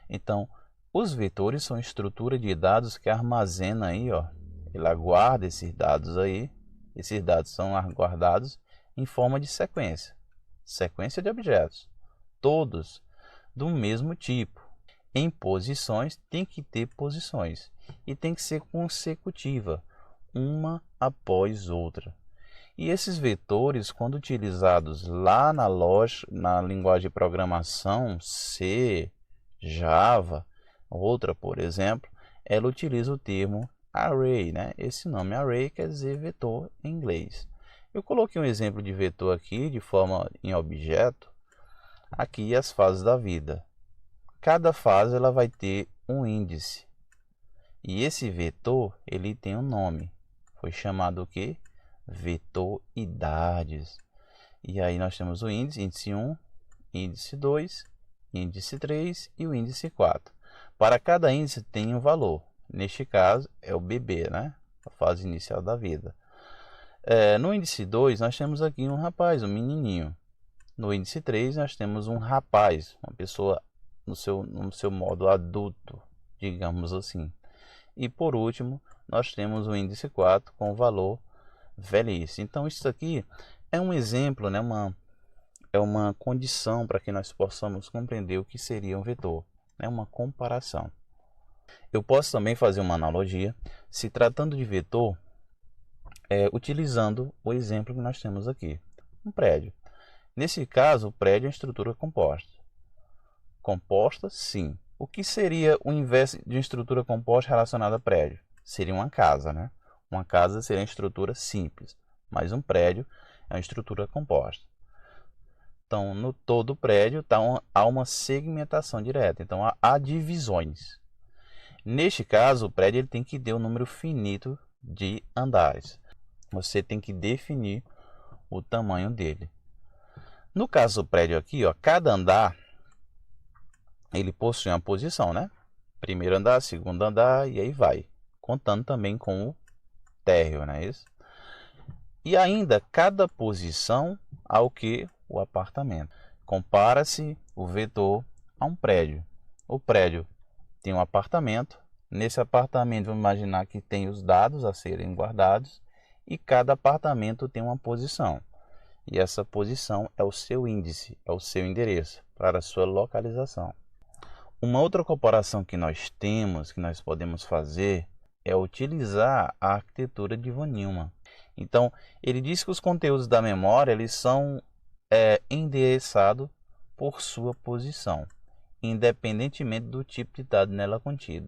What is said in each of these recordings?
Então, os vetores são estrutura de dados que armazena aí, ó, ele aguarda esses dados aí, esses dados são guardados em forma de sequência, sequência de objetos, todos do mesmo tipo. Em posições tem que ter posições e tem que ser consecutiva, uma após outra. E esses vetores, quando utilizados lá na linguagem de programação C, Java, outra, por exemplo, ela utiliza o termo array, né? Esse nome array quer dizer vetor em inglês. Eu coloquei um exemplo de vetor aqui de forma em objeto, aqui as fases da vida. Cada fase ela vai ter um índice. E esse vetor, ele tem um nome. Foi chamado o quê? Vetor idades. E aí nós temos o índice, índice 1, índice 2, índice 3 e o índice 4. Para cada índice tem um valor. Neste caso é o bebê, né? A fase inicial da vida. No índice 2 nós temos aqui um rapaz, um menininho. No índice 3 nós temos um rapaz, uma pessoa no seu modo adulto, digamos assim. E por último, nós temos o índice 4 com o valor velhice. Então isso aqui é um exemplo, né? É uma condição para que nós possamos compreender o que seria um vetor, né? Uma comparação. Eu posso também fazer uma analogia, se tratando de vetor, utilizando o exemplo que nós temos aqui, um prédio. Nesse caso, o prédio é uma estrutura composta. Composta, sim. O que seria o inverso de uma estrutura composta relacionada a prédio? Seria uma casa, né? Uma casa seria uma estrutura simples, mas um prédio é uma estrutura composta. Então, no todo o prédio há uma segmentação direta, então há divisões. Neste caso, o prédio ele tem que ter um número finito de andares. Você tem que definir o tamanho dele. No caso do prédio aqui, ó, cada andar ele possui uma posição, né? Primeiro andar, segundo andar e aí vai, contando também com o térreo, né? Isso. E ainda cada posição ao que o apartamento. Compara-se o vetor a um prédio. O prédio tem um apartamento. Nesse apartamento, vamos imaginar que tem os dados a serem guardados e cada apartamento tem uma posição. E essa posição é o seu índice, é o seu endereço para a sua localização. Uma outra comparação que nós temos, que nós podemos fazer, é utilizar a arquitetura de von Neumann. Então, ele diz que os conteúdos da memória eles são endereçados por sua posição, independentemente do tipo de dado nela contido.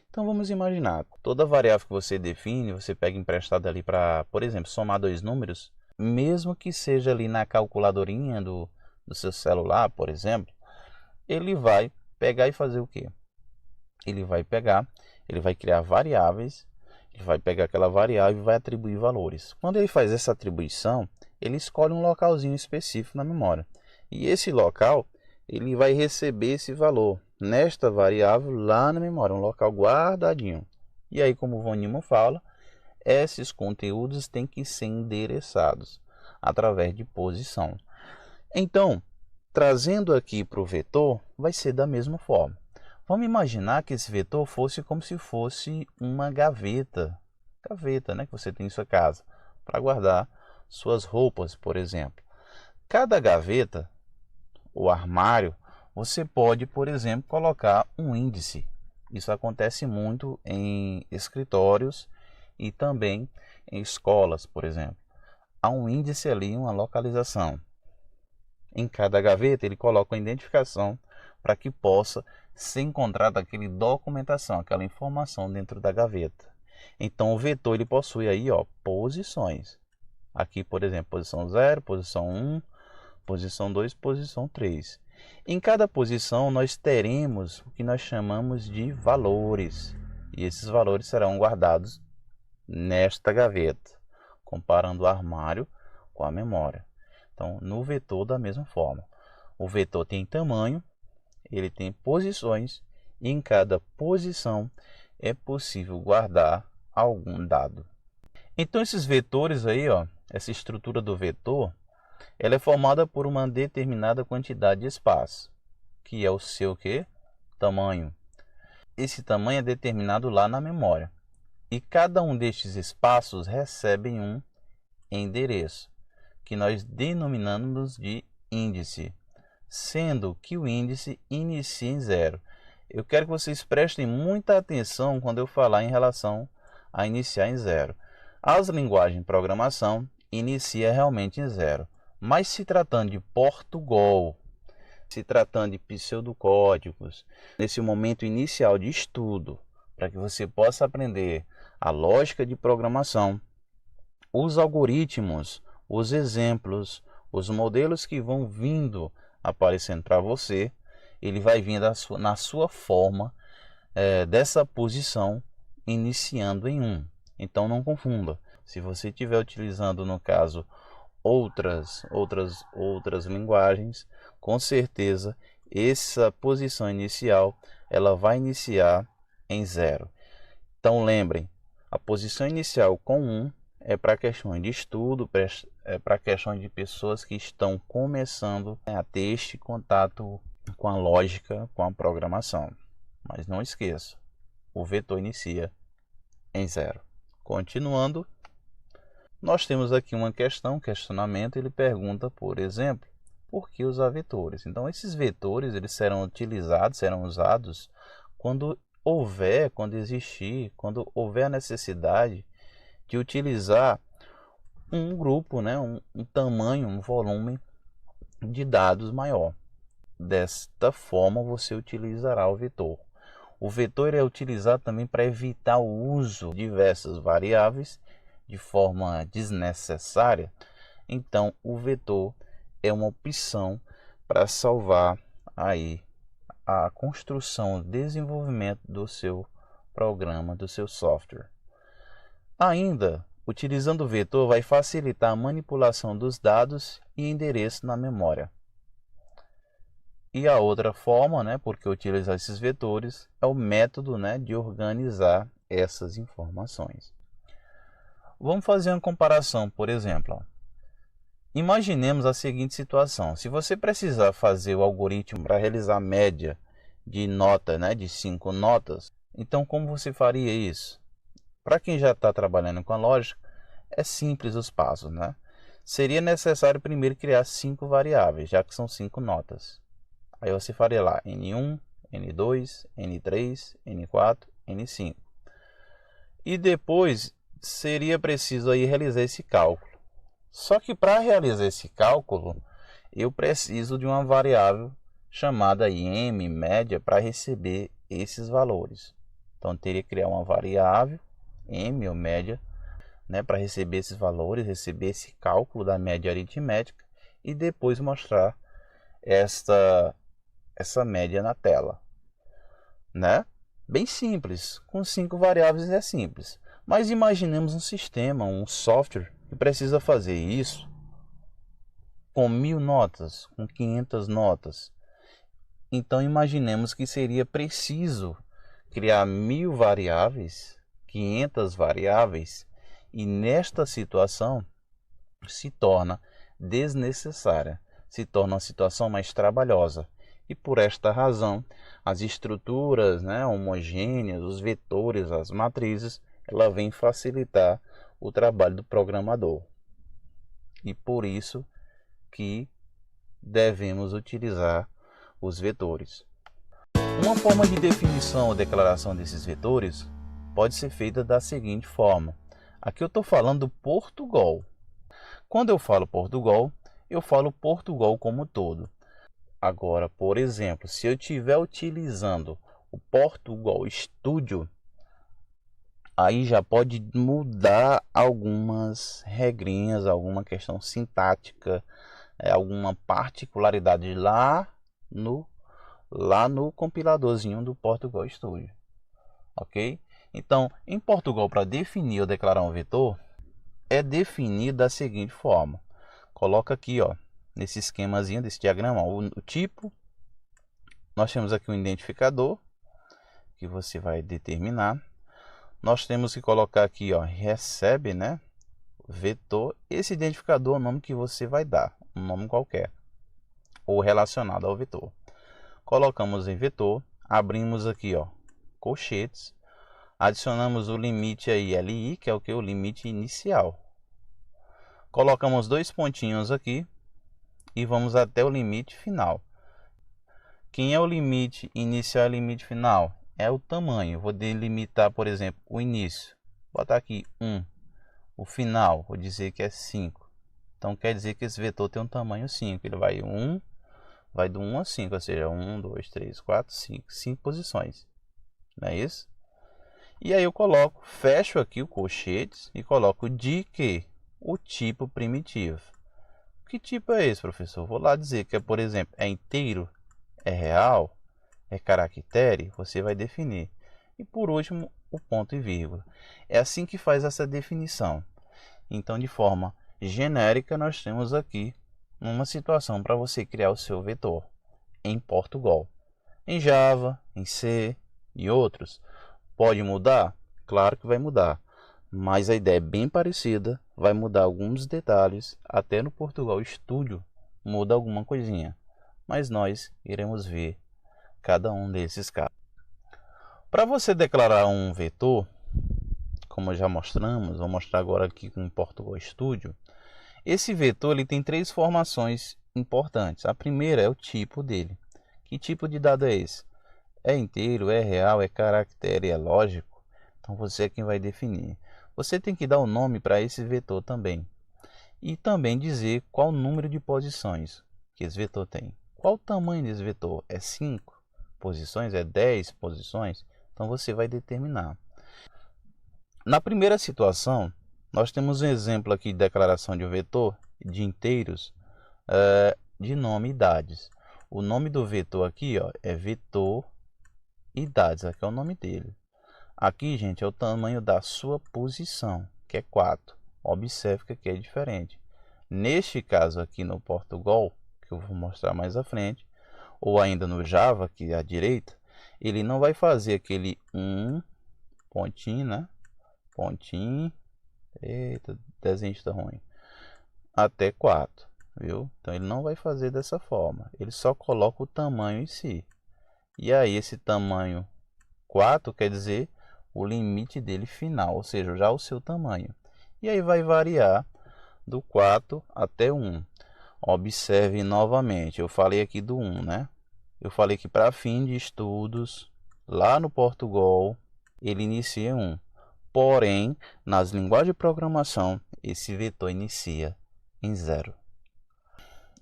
Então, vamos imaginar, toda variável que você define, você pega emprestado ali para, por exemplo, somar dois números, mesmo que seja ali na calculadorinha do seu celular, por exemplo, ele vai pegar e fazer o quê? Ele vai criar variáveis, ele vai pegar aquela variável e vai atribuir valores. Quando ele faz essa atribuição, ele escolhe um localzinho específico na memória. E esse local, ele vai receber esse valor nesta variável lá na memória, um local guardadinho. E aí, como o von Neumann fala, esses conteúdos têm que ser endereçados através de posição. Então, trazendo aqui para o vetor, vai ser da mesma forma. Vamos imaginar que esse vetor fosse como se fosse uma gaveta, né, que você tem em sua casa, para guardar suas roupas, por exemplo. Cada gaveta, o armário, você pode, por exemplo, colocar um índice. Isso acontece muito em escritórios e também em escolas, por exemplo. Há um índice ali, uma localização. Em cada gaveta ele coloca uma identificação para que possa ser encontrada aquela documentação, aquela informação dentro da gaveta. Então o vetor ele possui aí, ó, posições. Aqui, por exemplo, posição 0, posição 1, posição 2, posição 3. Em cada posição nós teremos o que nós chamamos de valores. E esses valores serão guardados nesta gaveta, comparando o armário com a memória. Então, no vetor da mesma forma. O vetor tem tamanho, ele tem posições e em cada posição é possível guardar algum dado. Então esses vetores aí, ó, essa estrutura do vetor, ela é formada por uma determinada quantidade de espaço, que é o seu quê? tamanho. Esse tamanho é determinado lá na memória. E cada um destes espaços recebe um endereço, que nós denominamos de índice, sendo que o índice inicia em 0. Eu quero que vocês prestem muita atenção quando eu falar em relação a iniciar em 0. As linguagens de programação inicia realmente em 0, mas se tratando de Portugal, se tratando de pseudocódigos, nesse momento inicial de estudo, para que você possa aprender a lógica de programação, os algoritmos, os exemplos, os modelos que vão vindo aparecendo para você, ele vai vir na sua forma dessa posição iniciando em 1. Então não confunda. Se você estiver utilizando, no caso, outras linguagens, com certeza essa posição inicial ela vai iniciar em 0. Então lembrem, a posição inicial com 1 é para questões de estudo, para questões de pessoas que estão começando a ter este contato com a lógica, com a programação. Mas não esqueça, o vetor inicia em 0. Continuando, nós temos aqui uma questionamento, ele pergunta, por exemplo, por que usar vetores? Então esses vetores eles serão usados quando houver a necessidade de utilizar um grupo, né, um tamanho, um volume de dados maior. Desta forma você utilizará o vetor. O vetor é utilizado também para evitar o uso de diversas variáveis de forma desnecessária. Então o vetor é uma opção para salvar aí a construção, o desenvolvimento do seu programa, do seu software. Ainda, utilizando o vetor vai facilitar a manipulação dos dados e endereço na memória. E a outra forma, né, porque utilizar esses vetores, é o método, né, de organizar essas informações. Vamos fazer uma comparação, por exemplo. Imaginemos a seguinte situação. Se você precisar fazer o algoritmo para realizar a média de nota, né, de 5 notas, então como você faria isso? Para quem já está trabalhando com a lógica, é simples os passos, né? Seria necessário primeiro criar 5 variáveis, já que são 5 notas. Aí você faria lá N1, N2, N3, N4, N5. E depois seria preciso aí realizar esse cálculo. Só que para realizar esse cálculo, eu preciso de uma variável chamada M, média, para receber esses valores. Então teria que criar uma variável M ou média, né, para receber esses valores, receber esse cálculo da média aritmética e depois mostrar essa média na tela, né? Bem simples, com 5 variáveis é simples. Mas imaginemos um sistema, um software que precisa fazer isso com 1000 notas, com 500 notas. Então imaginemos que seria preciso criar 1000 variáveis, 500 variáveis, e nesta situação se torna desnecessária, se torna uma situação mais trabalhosa. E por esta razão, as estruturas, né, homogêneas, os vetores, as matrizes, ela vem facilitar o trabalho do programador. E por isso que devemos utilizar os vetores. Uma forma de definição ou declaração desses vetores pode ser feita da seguinte forma. Aqui eu estou falando Portugal. Quando eu falo Portugal como todo. Agora, por exemplo, se eu estiver utilizando o Portugal Studio, aí já pode mudar algumas regrinhas, alguma questão sintática, alguma particularidade lá no compiladorzinho do Portugal Studio, ok? Então, em Portugal, para definir ou declarar um vetor, é definido da seguinte forma. Coloca aqui, ó, nesse esquemazinho desse diagrama, ó, o tipo. Nós temos aqui um identificador que você vai determinar. Nós temos que colocar aqui, ó, recebe, né, vetor. Esse identificador é o nome que você vai dar, um nome qualquer ou relacionado ao vetor. Colocamos em vetor, abrimos aqui, ó, colchetes, adicionamos o limite aí LI, que é o que? O limite inicial. Colocamos dois pontinhos aqui e vamos até o limite final. Quem é o limite inicial e limite final? É o tamanho. Vou delimitar, por exemplo, o início. Vou botar aqui 1. O final, vou dizer que é 5. Então quer dizer que esse vetor tem um tamanho 5. Ele vai do 1 a 5, ou seja, 1, 2, 3, 4, 5. 5 posições. Não é isso? E aí eu coloco, fecho aqui o colchetes e coloco de que? O tipo primitivo. Que tipo é esse, professor? Vou lá dizer que, por exemplo, é inteiro, é real, é caractere, você vai definir. E por último, o ponto e vírgula. É assim que faz essa definição. Então, de forma genérica, nós temos aqui uma situação para você criar o seu vetor em Portugal. Em Java, em C e outros, pode mudar? Claro que vai mudar. Mas a ideia é bem parecida, vai mudar alguns detalhes, até no Portugal Studio muda alguma coisinha, mas nós iremos ver cada um desses casos. Para você declarar um vetor, como já mostramos, vou mostrar agora aqui com o Portugal Studio, esse vetor ele tem três formações importantes. A primeira é o tipo dele. Que tipo de dado é esse? É inteiro, é real, é caractere, é lógico? Então você é quem vai definir. Você tem que dar o nome para esse vetor também. E também dizer qual o número de posições que esse vetor tem. Qual o tamanho desse vetor? É 5 posições? É 10 posições? Então você vai determinar. Na primeira situação, nós temos um exemplo aqui de declaração de um vetor de inteiros de nome e idades. O nome do vetor aqui, ó, é vetor idades. Aqui é o nome dele. Aqui, gente, é o tamanho da sua posição, que é 4. Observe que aqui é diferente. Neste caso aqui no Portugal, que eu vou mostrar mais à frente, ou ainda no Java, aqui à direita, ele não vai fazer aquele pontinho, né? Pontinho, eita, desenho está ruim, até 4, viu? Então ele não vai fazer dessa forma, ele só coloca o tamanho em si. E aí esse tamanho 4 quer dizer o limite dele final, ou seja, já o seu tamanho. E aí vai variar do 4 até 1. Observe novamente, eu falei aqui do 1, né? Eu falei que para fim de estudos, lá no Portugal, ele inicia 1. Porém, nas linguagens de programação, esse vetor inicia em 0.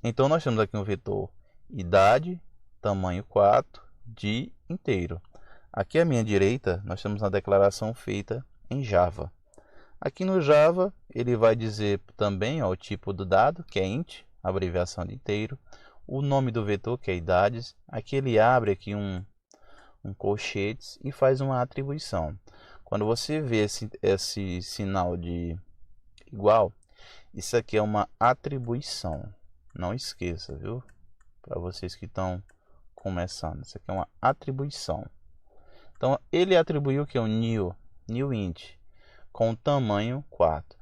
Então nós temos aqui um vetor idade, tamanho 4, de inteiro. Aqui à minha direita, nós temos uma declaração feita em Java. Aqui no Java, ele vai dizer também ó, o tipo do dado, que é int, abreviação de inteiro, o nome do vetor, que é idades. Aqui ele abre aqui um colchetes e faz uma atribuição. Quando você vê esse sinal de igual, isso aqui é uma atribuição. Não esqueça, viu? Para vocês que estão começando, isso aqui é uma atribuição. Então, ele atribuiu que é o new int, com tamanho 4.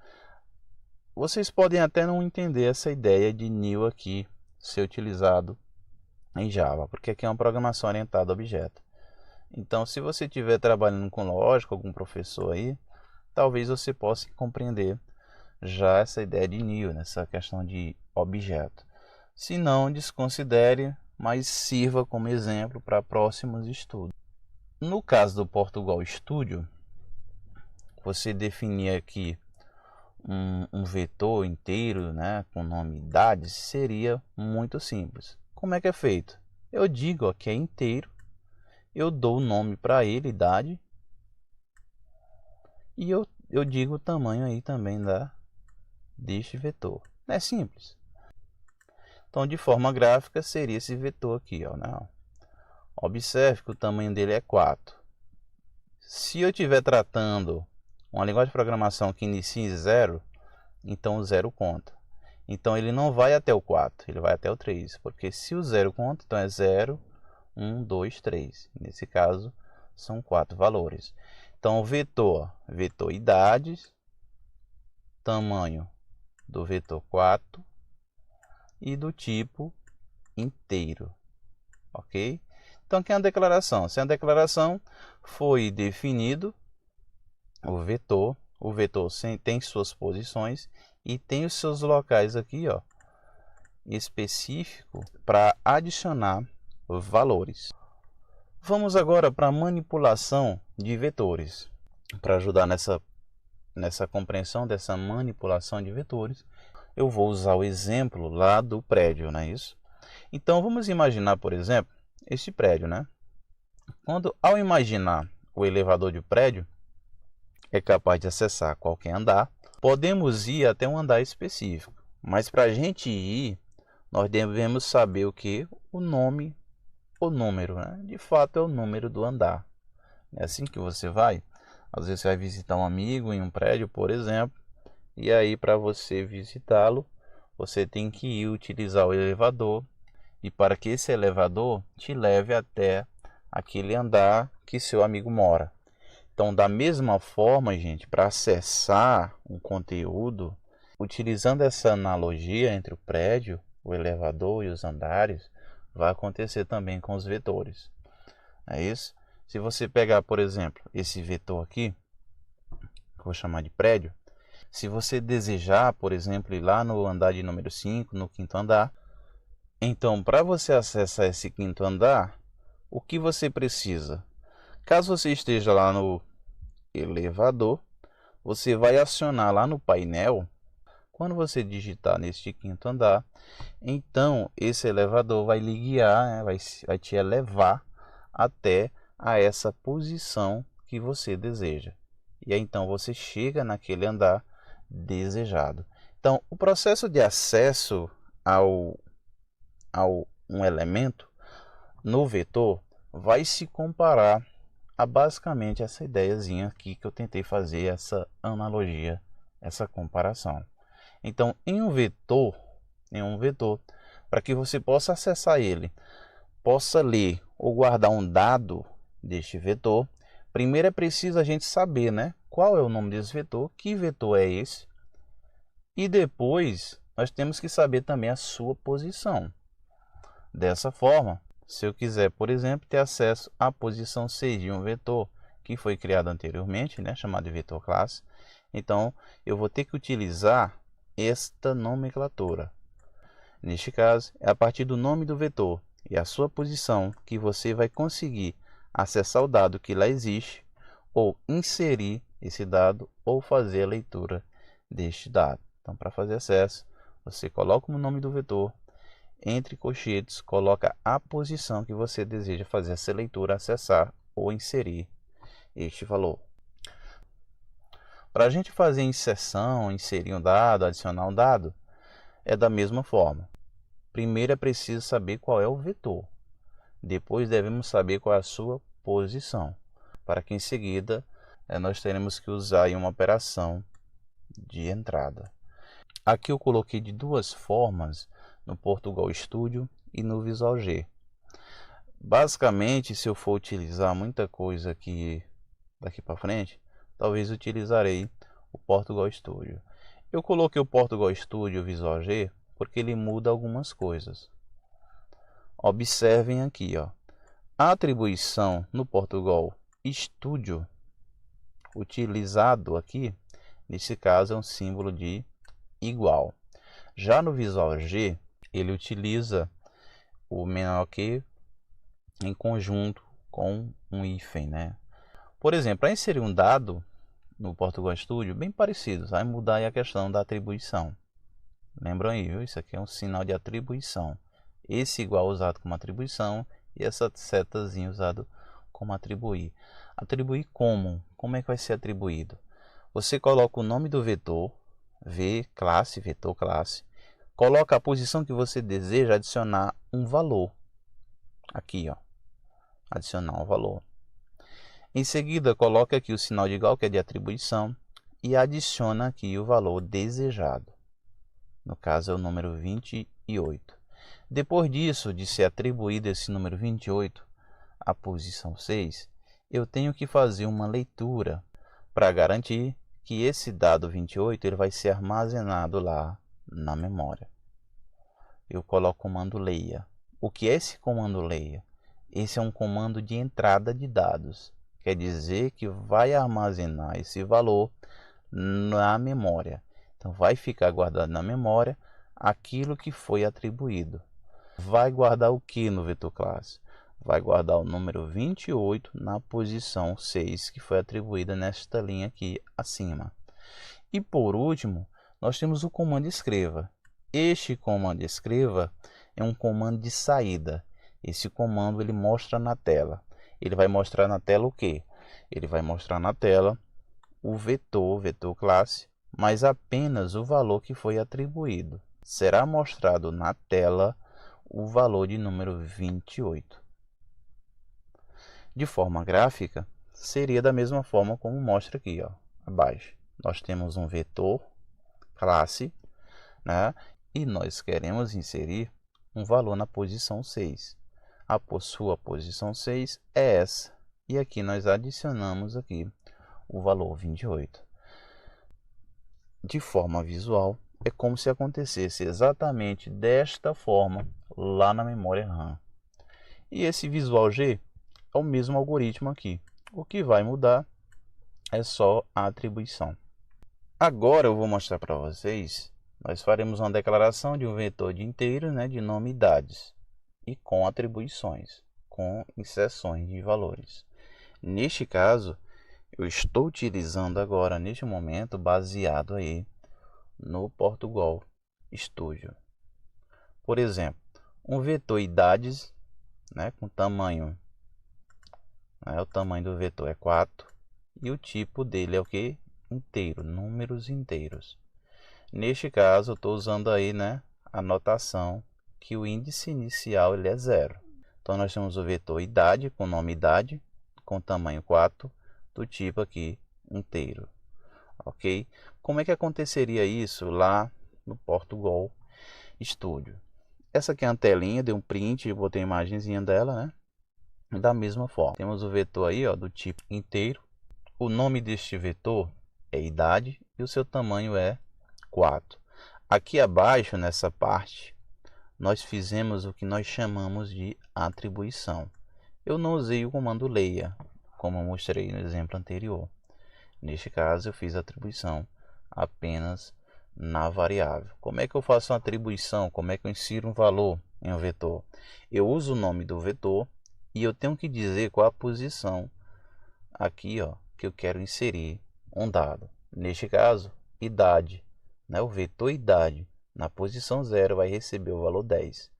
Vocês podem até não entender essa ideia de new aqui ser utilizado em Java, porque aqui é uma programação orientada a objeto. Então, se você estiver trabalhando com lógica, algum professor aí, talvez você possa compreender já essa ideia de new, nessa questão de objeto. Se não, desconsidere, mas sirva como exemplo para próximos estudos. No caso do Portugal Studio, você definir aqui um vetor inteiro, né, com nome idades, seria muito simples. Como é que é feito? Eu digo ó, que é inteiro, eu dou o nome para ele, idade, e eu digo o tamanho aí também deste vetor. É simples. Então, de forma gráfica, seria esse vetor aqui, ó, né? Observe que o tamanho dele é 4. Se eu estiver tratando uma linguagem de programação que inicia em 0, então o 0 conta. Então ele não vai até o 4, ele vai até o 3. Porque se o 0 conta, então é 0, 1, 2, 3. Nesse caso, são 4 valores. Então o vetor idades, tamanho do vetor 4 e do tipo inteiro. Ok? Então, aqui é uma declaração. Se a declaração foi definido o vetor tem suas posições e tem os seus locais aqui, ó, específico para adicionar valores. Vamos agora para a manipulação de vetores. Para ajudar nessa compreensão dessa manipulação de vetores, eu vou usar o exemplo lá do prédio, não é isso? Então, vamos imaginar, por exemplo, este prédio, né? Ao imaginar o elevador de prédio, é capaz de acessar qualquer andar. Podemos ir até um andar específico, mas para a gente ir, nós devemos saber o que? O nome, o número, né? De fato é o número do andar. É assim que você vai. Às vezes você vai visitar um amigo em um prédio, por exemplo, e aí para você visitá-lo, você tem que ir utilizar o elevador, e para que esse elevador te leve até aquele andar que seu amigo mora. Então, da mesma forma, gente, para acessar um conteúdo, utilizando essa analogia entre o prédio, o elevador e os andares, vai acontecer também com os vetores. É isso? Se você pegar, por exemplo, esse vetor aqui, que eu vou chamar de prédio, se você desejar, por exemplo, ir lá no andar de número 5, no quinto andar, então, para você acessar esse quinto andar, o que você precisa? Caso você esteja lá no elevador, você vai acionar lá no painel. Quando você digitar neste quinto andar, então esse elevador vai lhe guiar, né? vai te levar até a essa posição que você deseja. E aí então você chega naquele andar desejado. Então, o processo de acesso ao um elemento no vetor vai se comparar a basicamente essa ideiazinha aqui que eu tentei fazer, essa analogia, essa comparação. Então, em um vetor, para que você possa acessar ele, possa ler ou guardar um dado deste vetor, primeiro é preciso a gente saber, né, qual é o nome desse vetor, que vetor é esse, e depois nós temos que saber também a sua posição. Dessa forma, se eu quiser, por exemplo, ter acesso à posição 6 de um vetor que foi criado anteriormente, né, chamado de vetor classe, então eu vou ter que utilizar esta nomenclatura. Neste caso, é a partir do nome do vetor e a sua posição que você vai conseguir acessar o dado que lá existe, ou inserir esse dado, ou fazer a leitura deste dado. Então, para fazer acesso, você coloca o nome do vetor, entre colchetes, coloca a posição que você deseja fazer essa leitura, acessar ou inserir este valor. Para a gente fazer inserção, inserir um dado, adicionar um dado, é da mesma forma. Primeiro é preciso saber qual é o vetor. Depois devemos saber qual é a sua posição, para que em seguida nós teremos que usar uma operação de entrada. Aqui eu coloquei de duas formas, no Portugal Studio e no Visual G. Basicamente, se eu for utilizar muita coisa aqui daqui para frente, talvez utilizarei o Portugal Studio. Eu coloquei o Portugal Studio e o Visual G porque ele muda algumas coisas. Observem aqui, ó, a atribuição no Portugal Studio utilizado aqui, nesse caso é um símbolo de igual. Já no Visual G, ele utiliza o menor que em conjunto com um hífen, né? Por exemplo, para inserir um dado no Portugal Studio, bem parecido, vai mudar aí a questão da atribuição. Lembram aí, viu? Isso aqui é um sinal de atribuição. Esse igual usado como atribuição e essa setazinha usado como atribuir. Atribuir como? Como é que vai ser atribuído? Você coloca o nome do vetor, classe, vetor classe, coloca a posição que você deseja adicionar um valor. Aqui, ó, adicionar um valor. Em seguida, coloca aqui o sinal de igual, que é de atribuição, e adiciona aqui o valor desejado. No caso, é o número 28. Depois disso, de ser atribuído esse número 28 à posição 6, eu tenho que fazer uma leitura para garantir que esse dado 28 ele vai ser armazenado lá na memória. Eu coloco o comando leia. O que é esse comando leia? esse é um comando de entrada de dados. Quer dizer que vai armazenar esse valor na memória. Então vai ficar guardado na memória aquilo que foi atribuído. Vai guardar o que no vetor classe? Vai guardar o número 28 na posição 6, que foi atribuída nesta linha aqui acima. E por último, nós temos o comando escreva. Este comando escreva é um comando de saída. Esse comando ele mostra na tela. Ele vai mostrar na tela o quê? Ele vai mostrar na tela o vetor classe, mas apenas o valor que foi atribuído. Será mostrado na tela o valor de número 28. De forma gráfica, seria da mesma forma como mostra aqui, ó, abaixo. Nós temos um vetor classe, né? E nós queremos inserir um valor na posição 6. A sua posição 6 é essa. E aqui nós adicionamos aqui o valor 28. De forma visual, é como se acontecesse exatamente desta forma lá na memória RAM. E esse visual G é o mesmo algoritmo aqui. O que vai mudar é só a atribuição. Agora eu vou mostrar para vocês, nós faremos uma declaração de um vetor de inteiros, né, de nome e idades, e com atribuições, com inserções de valores. Neste caso, eu estou utilizando agora, neste momento, baseado aí no Portugal Studio. Por exemplo, um vetor idades, né, com tamanho, o tamanho do vetor é 4, e o tipo dele é o que? Inteiro, números inteiros. Neste caso, eu estou usando aí, né, a notação que o índice inicial ele é 0. Então, nós temos o vetor idade, com nome idade, com tamanho 4, do tipo aqui, inteiro. Ok? Como é que aconteceria isso lá no Portugal Studio? Essa aqui é a telinha, dei um print e botei a imagenzinha dela, né? Da mesma forma, temos o vetor aí, ó, do tipo inteiro. O nome deste vetor é idade e o seu tamanho é 4. Aqui abaixo, nessa parte, nós fizemos o que nós chamamos de atribuição. Eu não usei o comando leia, como eu mostrei no exemplo anterior. Neste caso, eu fiz a atribuição apenas na variável. Como é que eu faço uma atribuição? Como é que eu insiro um valor em um vetor? Eu uso o nome do vetor e eu tenho que dizer qual a posição aqui, ó, que eu quero inserir um dado. Neste caso, idade, né? O vetor idade na posição 0 vai receber o valor 10.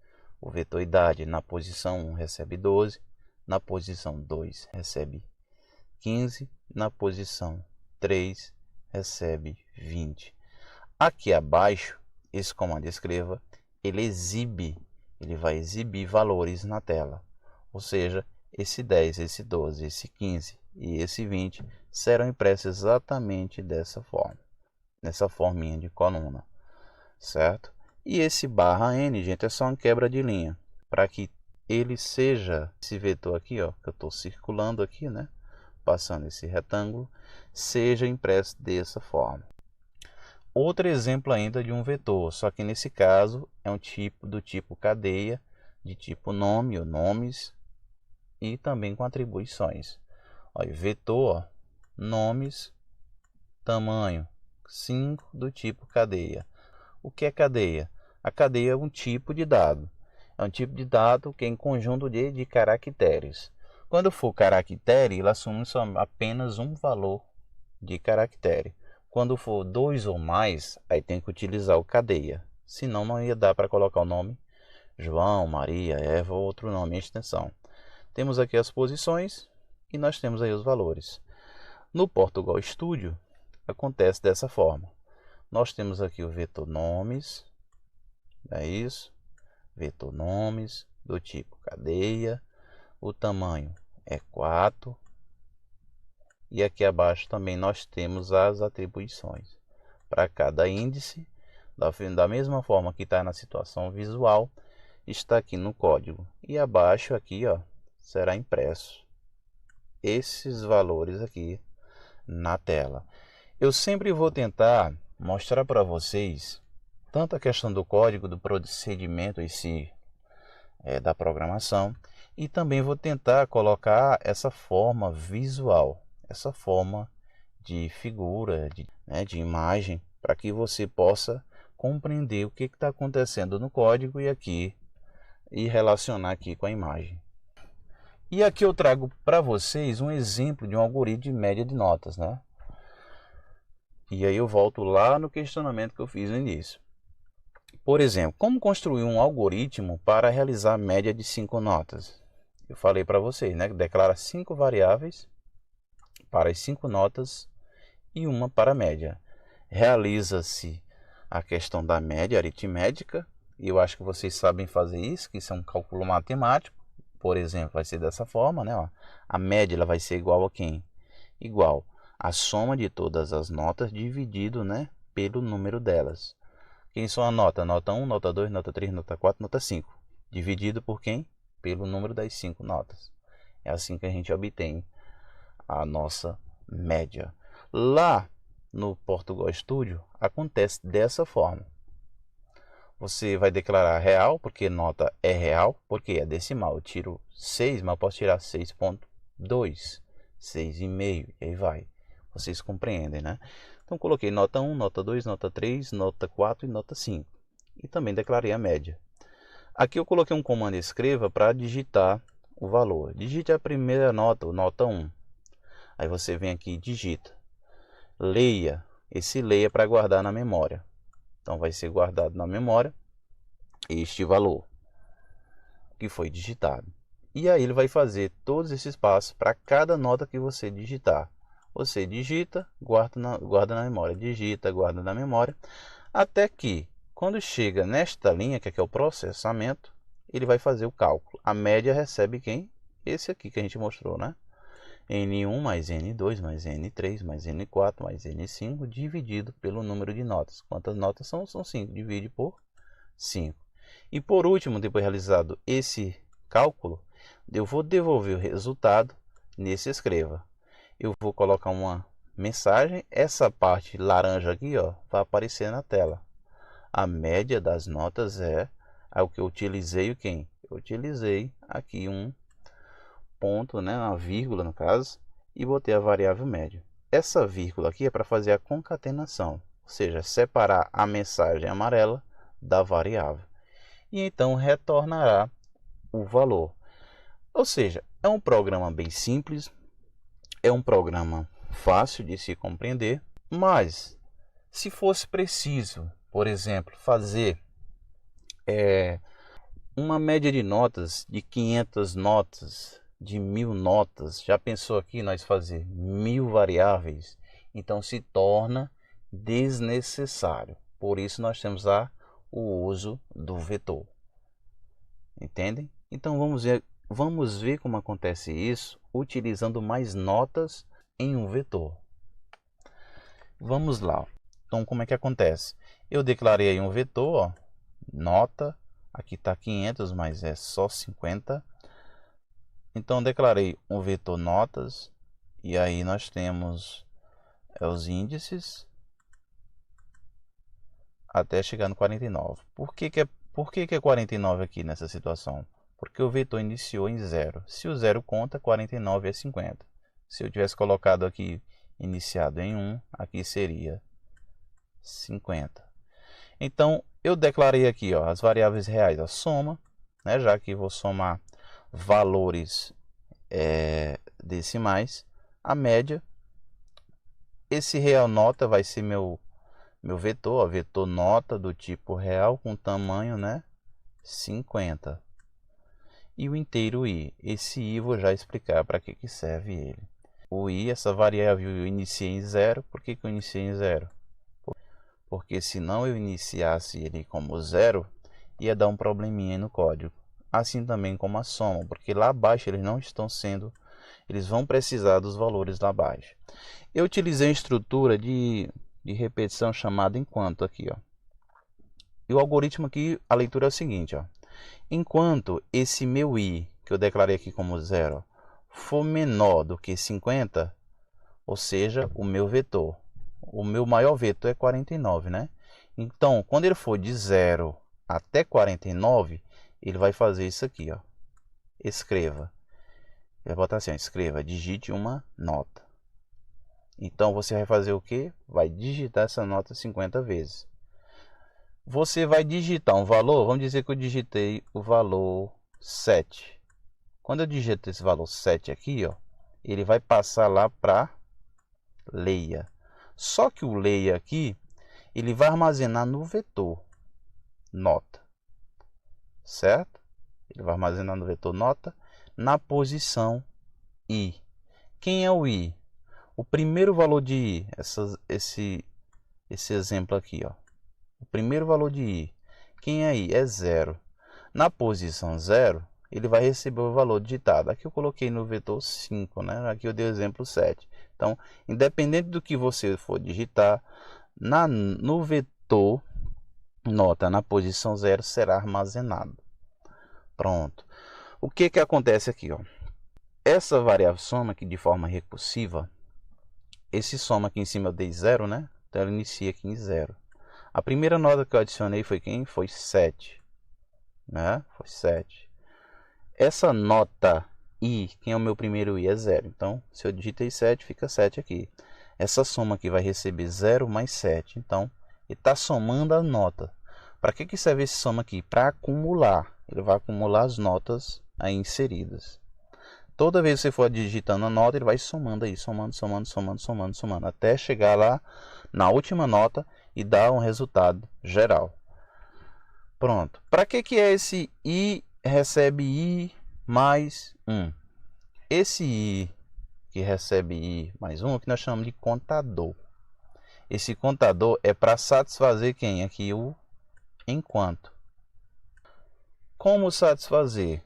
O vetor idade na posição 1 recebe 12, na posição 2 recebe 15, na posição 3 recebe 20. Aqui abaixo, esse comando escreva, ele vai exibir valores na tela. Ou seja, esse 10, esse 12, esse 15 e esse 20 serão impressos exatamente dessa forma, nessa forminha de coluna, certo? E esse barra N, gente, é só uma quebra de linha, para que ele seja, esse vetor aqui, ó, que eu estou circulando aqui, né, passando esse retângulo, seja impresso dessa forma. Outro exemplo ainda de um vetor, só que nesse caso é um tipo do tipo cadeia, de tipo nome ou nomes, e também com atribuições. Olha, vetor, ó, nomes, tamanho 5 do tipo cadeia. O que é cadeia? A cadeia é um tipo de dado. É um tipo de dado que é em conjunto de caracteres. Quando for caractere, ele assume só apenas um valor de caractere. Quando for 2 ou mais, aí tem que utilizar o cadeia. Senão não ia dar para colocar o nome João, Maria, Eva ou outro nome em extensão. Temos aqui as posições e nós temos aí os valores. No Portugal Studio, acontece dessa forma. Nós temos aqui o vetor nomes, é isso, vetor nomes do tipo cadeia, o tamanho é 4, e aqui abaixo também nós temos as atribuições. Para cada índice, da mesma forma que está na situação visual, está aqui no código. E abaixo aqui, ó, será impresso esses valores aqui na tela. Eu sempre vou tentar mostrar para vocês tanto a questão do código, do procedimento em si, da programação, E também vou tentar colocar essa forma visual, essa forma de figura, de imagem, para que você possa compreender o que está acontecendo no código e aqui e relacionar aqui com a imagem. E aqui eu trago para vocês um exemplo de um algoritmo de média de notas, né? E aí eu volto lá no questionamento que eu fiz no início. Por exemplo, como construir um algoritmo para realizar a média de 5 notas? Eu falei para vocês, né? Declara 5 variáveis para as 5 notas e uma para a média. Realiza-se a questão da média aritmética, e eu acho que vocês sabem fazer isso, que isso é um cálculo matemático. Por exemplo, vai ser dessa forma, né? Ó, a média ela vai ser igual a quem? Igual a soma de todas as notas dividido, né, pelo número delas. Quem são a nota? Nota 1, nota 2, nota 3, nota 4, nota 5. Dividido por quem? Pelo número das 5 notas. É assim que a gente obtém a nossa média. Lá no Portugal Studio acontece dessa forma. Você vai declarar real, porque nota é real, porque é decimal. Eu tiro 6, mas eu posso tirar 6.2, 6,5, e aí vai. Vocês compreendem, né? Então coloquei nota 1, nota 2, nota 3, nota 4 e nota 5. E também declarei a média. Aqui eu coloquei um comando escreva para digitar o valor. Digite a primeira nota, nota 1. Aí você vem aqui e digita. Leia. Esse leia para guardar na memória. Então vai ser guardado na memória este valor que foi digitado. E aí ele vai fazer todos esses passos para cada nota que você digitar. Você digita, guarda na memória, digita, guarda na memória, até que quando chega nesta linha, que aqui é o processamento, ele vai fazer o cálculo. A média recebe quem? Esse aqui que a gente mostrou, né? N1 mais N2 mais N3 mais N4 mais N5 dividido pelo número de notas. Quantas notas são? São 5. Divide por 5. E por último, depois realizado esse cálculo, eu vou devolver o resultado nesse escreva. Eu vou colocar uma mensagem. Essa parte laranja aqui, ó, vai aparecer na tela. A média das notas é o que eu utilizei. Quem? Eu utilizei aqui um ponto, né, uma vírgula no caso, e botei a variável média. Essa vírgula aqui é para fazer a concatenação, ou seja, separar a mensagem amarela da variável. E então retornará o valor. Ou seja, é um programa bem simples, é um programa fácil de se compreender, mas se fosse preciso, por exemplo, fazer uma média de notas de 500 notas, de 1000 notas, já pensou aqui nós fazer 1000 variáveis? Então se torna desnecessário. Por isso nós temos o uso do vetor. Entendem? Então vamos ver como acontece isso utilizando mais notas em um vetor. Vamos lá. Então como é que acontece? Eu declarei aí um vetor, ó, nota, aqui está 500, mas é só 50. Então declarei um vetor notas e aí nós temos os índices até chegar no 49. Por que é 49 aqui nessa situação? Porque o vetor iniciou em 0. Se o 0 conta, 49 é 50. Se eu tivesse colocado aqui iniciado em 1, aqui seria 50. Então eu declarei aqui, ó, as variáveis reais, a soma, né, já que vou somar valores decimais, a média. Esse real nota vai ser meu vetor, ó, vetor nota do tipo real com tamanho, né, 50. E o inteiro i. Esse i vou já explicar para que serve ele. O i, essa variável eu iniciei em 0. Por que eu iniciei em 0? Porque se não eu iniciasse ele como 0, ia dar um probleminha no código. Assim também como a soma, porque lá abaixo eles não estão sendo, eles vão precisar dos valores lá abaixo. Eu utilizei a estrutura de repetição chamada enquanto aqui, ó. E o algoritmo aqui, a leitura é o seguinte, ó. Enquanto esse meu i, que eu declarei aqui como 0, for menor do que 50, ou seja, o meu vetor, o meu maior vetor é 49, né? Então, quando ele for de 0 até 49, ele vai fazer isso aqui, ó. escreva. Ele vai botar assim, ó, escreva, digite uma nota. Então você vai fazer o que? Vai digitar essa nota 50 vezes. Você vai digitar um valor, vamos dizer que eu digitei o valor 7. Quando eu digito esse valor 7 aqui, ó, ele vai passar lá para leia. Só que o leia aqui, ele vai armazenar no vetor nota, certo? Ele vai armazenar no vetor nota na posição i. Quem é o i? O primeiro valor de i, esse exemplo aqui, ó. O primeiro valor de i. Quem é i? É 0. Na posição 0, ele vai receber o valor digitado. Aqui eu coloquei no vetor 5, né? Aqui eu dei o exemplo 7. Então, independente do que você for digitar, no vetor nota na posição 0 será armazenado. Pronto. O que que acontece aqui, ó? Essa variável soma aqui de forma recursiva, esse soma aqui em cima eu dei 0, né? Então ela inicia aqui em 0. A primeira nota que eu adicionei foi quem? Foi 7, né? Foi 7. Essa nota i, quem é o meu primeiro i? É 0. Então, se eu digitei 7, fica 7 aqui. Essa soma aqui vai receber 0 mais 7. Então, ele está somando a nota. Para que serve esse soma aqui? Para acumular. Ele vai acumular as notas aí inseridas. Toda vez que você for digitando a nota, ele vai somando aí, somando, até chegar lá na última nota e dar um resultado geral. Pronto. Para que é esse i recebe i mais 1? Esse i que recebe i mais 1 é o que nós chamamos de contador. Esse contador é para satisfazer quem? Aqui o enquanto. Como satisfazer?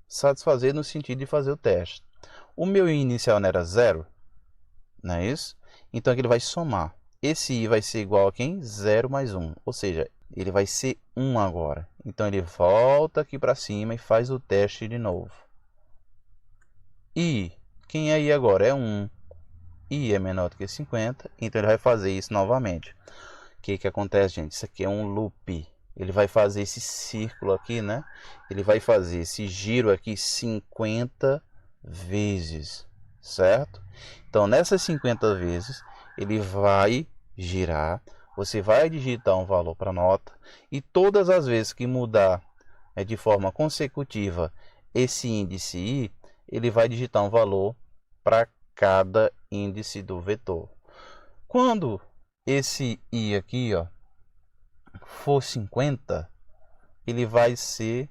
Satisfazer no sentido de fazer o teste. O meu i inicial não era 0, não é isso? Então aqui ele vai somar. Esse i vai ser igual a quem? 0 mais 1, ou seja, ele vai ser 1 agora. Então ele volta aqui para cima e faz o teste de novo. I, quem é i agora? É 1. I é menor do que 50, então ele vai fazer isso novamente. O que que acontece, gente? Isso aqui é um loop. Ele vai fazer esse círculo aqui, né? Ele vai fazer esse giro aqui 50 vezes, certo? Então, nessas 50 vezes, ele vai girar. Você vai digitar um valor para a nota. E todas as vezes que mudar de forma consecutiva esse índice i, ele vai digitar um valor para cada índice do vetor. Quando esse i aqui, ó, for 50, ele vai ser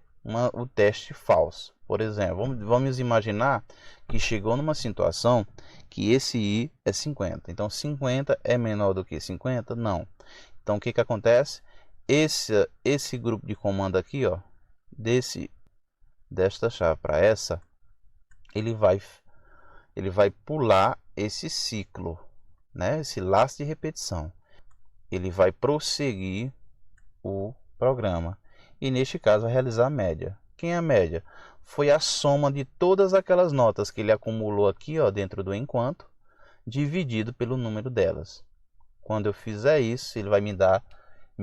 o teste falso. Por exemplo, vamos imaginar que chegou numa situação que esse i é 50. Então 50 é menor do que 50? Não. Então o que que acontece? Esse grupo de comando aqui, ó, desta chave para essa, ele vai pular esse ciclo, né? Esse laço de repetição. Ele vai prosseguir o programa e neste caso vai realizar a média. Quem é a média? Foi a soma de todas aquelas notas que ele acumulou aqui, ó, dentro do enquanto, dividido pelo número delas. Quando eu fizer isso, ele vai me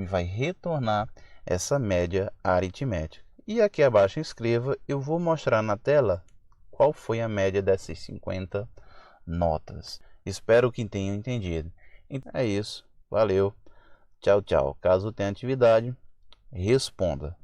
vai retornar essa média aritmética. E aqui abaixo escreva, eu vou mostrar na tela qual foi a média dessas 50 notas. Espero que tenham entendido. Então é isso. Valeu. Tchau, tchau. Caso tenha atividade, responda.